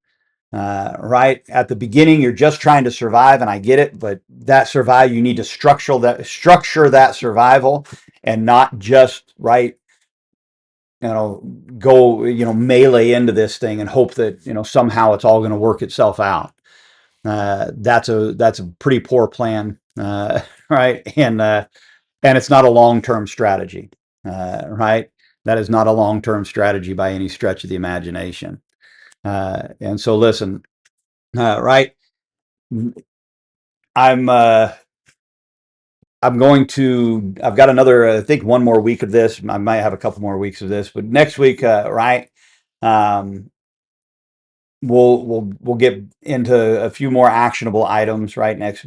Right at the beginning, you're just trying to survive, and I get it, but that survive, you need to structure that survival, and not just right, go melee into this thing and hope that somehow it's all going to work itself out. That's a pretty poor plan, right? And it's not a long-term strategy, right? That is not a long-term strategy by any stretch of the imagination. And so listen, right? I'm uh, I've got another, I think one more week of this. I might have a couple more weeks of this, but next week, right? Um, we'll get into a few more actionable items, right? Next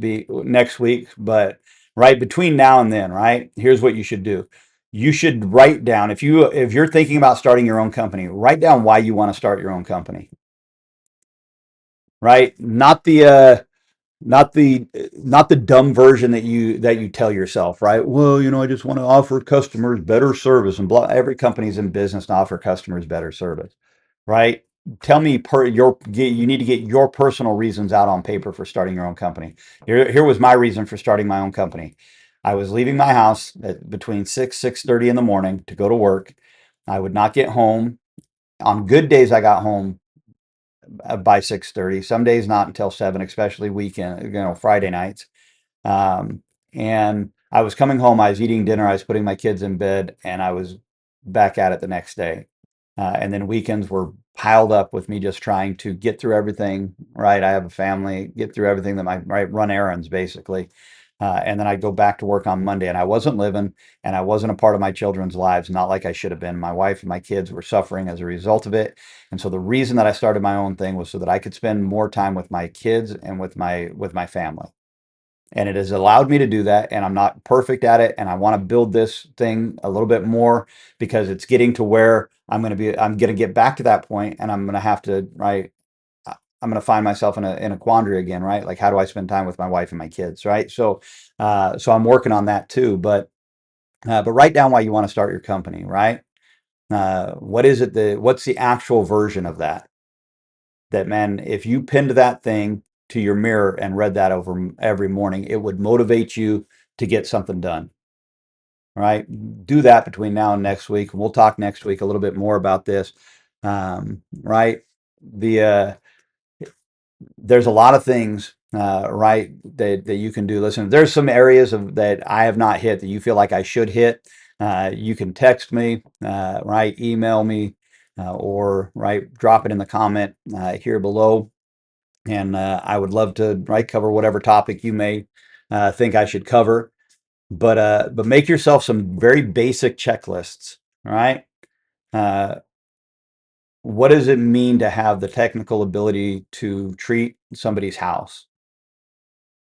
week, but right between now and then, right? Here's what you should do. You should write down, if you're thinking about starting your own company, write down why you want to start your own company. right? Not the dumb version that you tell yourself, right? Well, I just want to offer customers better service and blah. Every company's in business to offer customers better service, right? Tell me you need to get your personal reasons out on paper for starting your own company. Here was my reason for starting my own company. I was leaving my house at between 6:30 in the morning to go to work. I would not get home. On good days, I got home by 6:30. Some days not until 7, especially weekend, Friday nights. Um, and I was coming home, I was eating dinner, I was putting my kids in bed, and I was back at it the next day. And then weekends were piled up with me just trying to get through everything, right? I have a family, get through everything that right, run errands basically. And then I'd go back to work on Monday, and I wasn't living, and I wasn't a part of my children's lives, not like I should have been. My wife and my kids were suffering as a result of it. And so the reason that I started my own thing was so that I could spend more time with my kids and with my family, and it has allowed me to do that, and I'm not perfect at it, and I want to build this thing a little bit more because it's getting to where I'm going to get back to that point, and I'm going to have to, right, I'm going to find myself in a quandary again, right? Like, how do I spend time with my wife and my kids, right? So I'm working on that too. But write down why you want to start your company, right? What is it what's the actual version of that? That, man, if you pinned that thing to your mirror and read that over every morning, it would motivate you to get something done. Right? Do that between now and next week. We'll talk next week a little bit more about this. Right? The There's a lot of things, right, that you can do. Listen, there's some areas of that I have not hit that you feel like I should hit. You can text me, right, email me, or right, drop it in the comment here below, and I would love to, right, cover whatever topic you may think I should cover. But make yourself some very basic checklists. All right. Uh, what does it mean to have the technical ability to treat somebody's house?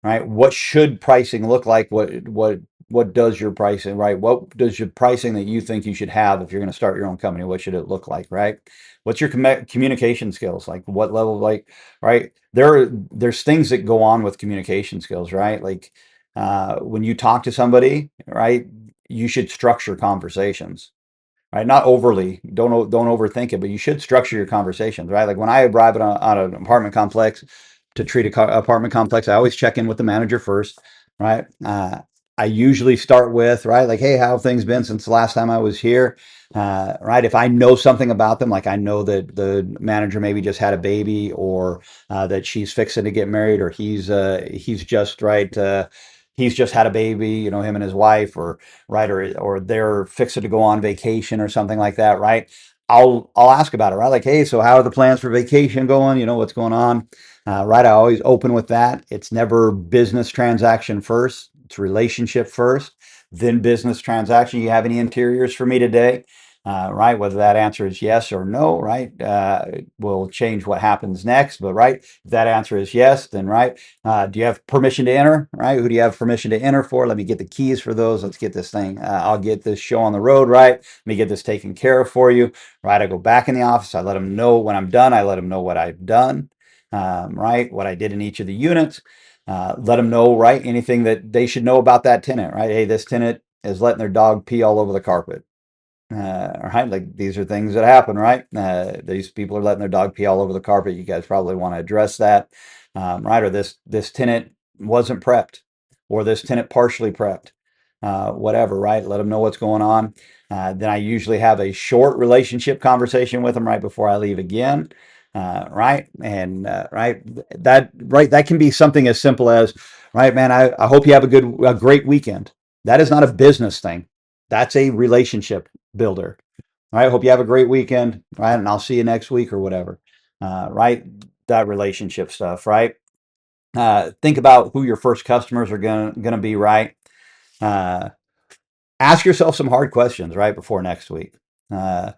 Right? What should pricing look like? What does your pricing, right? What does your pricing that you think you should have if you're going to start your own company? What should it look like, right? What's your communication skills? Like what level, like, right? There's things that go on with communication skills, right? Like when you talk to somebody, right, you should structure conversations, right? Not overly, don't overthink it, but you should structure your conversations, right? Like when I arrive on an apartment complex to treat a apartment complex, I always check in with the manager first, right? I usually start with, right, like, hey, how have things been since the last time I was here? Right, if I know something about them, like I know that the manager maybe just had a baby, or that she's fixing to get married, or he's just right. He's just had a baby, him and his wife, or right, or they're fixing to go on vacation or something like that, right? I'll ask about it, right? Like, hey, so how are the plans for vacation going? What's going on? Right? I always open with that. It's never business transaction first. It's relationship first, then business transaction. You have any interiors for me today? Right? Whether that answer is yes or no, right? Will change what happens next. But right, if that answer is yes, then right. Do you have permission to enter? Right? Who do you have permission to enter for? Let me get the keys for those. Let's get this thing. I'll get this show on the road. Right? Let me get this taken care of for you. Right? I go back in the office. I let them know when I'm done. I let them know what I've done. Right? What I did in each of the units. Let them know, right? Anything that they should know about that tenant, right? Hey, this tenant is letting their dog pee all over the carpet. Right, like these are things that happen, right? These people are letting their dog pee all over the carpet. You guys probably want to address that, right? Or this tenant wasn't prepped, or this tenant partially prepped, whatever, right? Let them know what's going on. Then I usually have a short relationship conversation with them right before I leave again. Right, and right, that can be something as simple as, right, man, I hope you have a great weekend. That is not a business thing. That's a relationship builder. All right. Hope you have a great weekend. Right. And I'll see you next week or whatever. Right. That relationship stuff. Right. Think about who your first customers are gonna be. Right. Uh, Ask yourself some hard questions right before next week. Uh,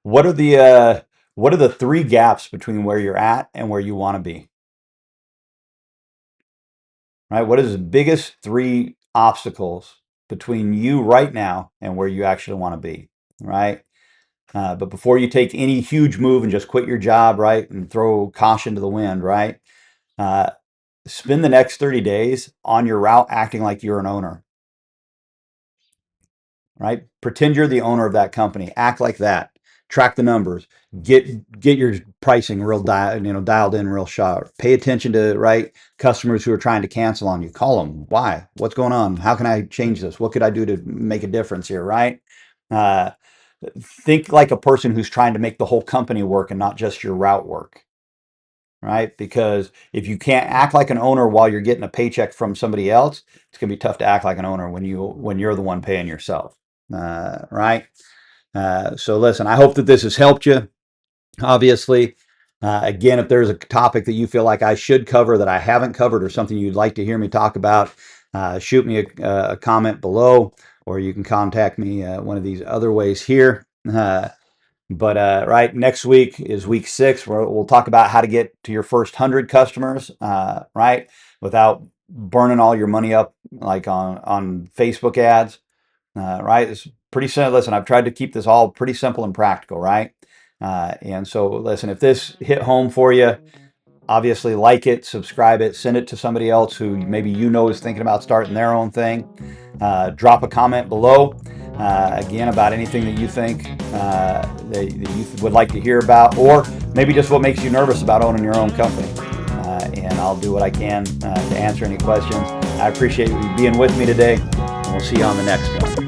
what are the what are the three gaps between where you're at and where you want to be? Right. What is the biggest three obstacles between you right now and where you actually want to be? Right. But before you take any huge move and just quit your job, right, and throw caution to the wind, right, uh, spend the next 30 days on your route acting like you're an owner, right? Pretend you're the owner of that company. Act like that. Track the numbers. Get your pricing dialed in real sharp. Pay attention to customers who are trying to cancel on you. Call them. Why? What's going on? How can I change this? What could I do to make a difference here? Right? Uh, think like a person who's trying to make the whole company work and not just your route work. Right? Because if you can't act like an owner while you're getting a paycheck from somebody else, it's going to be tough to act like an owner when you're the one paying yourself. Right? So listen, I hope that this has helped you. Obviously, again, if there's a topic that you feel like I should cover that I haven't covered or something you'd like to hear me talk about, shoot me a comment below, or you can contact me one of these other ways here. But next week is week 6, where we'll talk about how to get to your first 100 customers, right, without burning all your money up like on Facebook ads. Right? It's pretty simple. Listen, I've tried to keep this all pretty simple and practical, right? And so, listen, if this hit home for you, obviously like it, subscribe it, send it to somebody else who maybe is thinking about starting their own thing. Drop a comment below, again, about anything that you think that you would like to hear about, or maybe just what makes you nervous about owning your own company. And I'll do what I can to answer any questions. I appreciate you being with me today, and we'll see you on the next one.